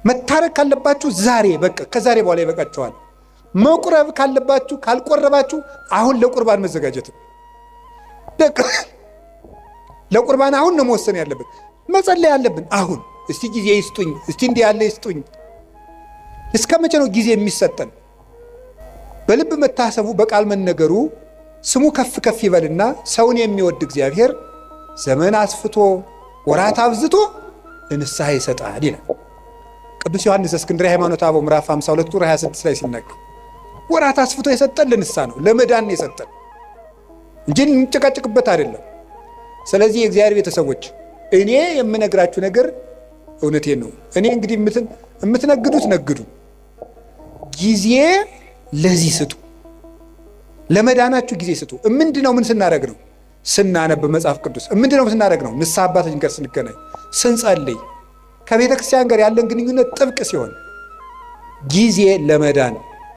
መታረቅ ካለባችሁ ዛሬ በቃ ከዛሬ በኋላ ይበቃችኋል። መቁረብ ካለባችሁ ካልቆረባችሁ አሁን ለቁርባን መዘጋጀት ነው። ለቁርባን አሁን ነው መወሰን ያለብን፣ መጸለይ ያለብን አሁን። እስቲ ጊዜ ይስጡኝ፣ እስቲ እንዲህ ያለ ይስጡኝ። እስከ መቼ ነው ጊዜ የሚሰጠን? በልብ መታሰቡ በቃል መነገሩ ስሙ ከፍ ከፍ ይበልና ሰውን የሚወድ እግዚአብሔር ዘመን አስፍቶ ወራት አብዝቶ ለንስሐ ይሰጣል ይላል ቅዱስ ዮሐንስ እስክንድርያ ሃይማኖተ አበው ምዕራፍ 52 ቁጥር 26 ላይ ሲናገር ወራት አስፍቶ የሰጠን ለንስሐ ነው፣ ለመዳን የሰጠን እንጂ እንጨቃጨቅበት አይደለም። ስለዚህ የእግዚአብሔር ቤተሰቦች እኔ የምነግራችሁ ነገር እውነቴን ነው። እኔ እንግዲህ የምትነግዱት ነግዱ፣ ጊዜ ለዚህ ስጡ፣ ለመዳናችሁ ጊዜ ስጡ። ምንድነው? ምን ስናደርግ ነው? ስናነብ መጽሐፍ ቅዱስ። ምንድነው ስናደርግ ነው? ንስሐ አባታችን ጋር ስንገናኝ፣ ስንጸልይ፣ ከቤተ ክርስቲያን ጋር ያለን ግንኙነት ጥብቅ ሲሆን ጊዜ ለመዳን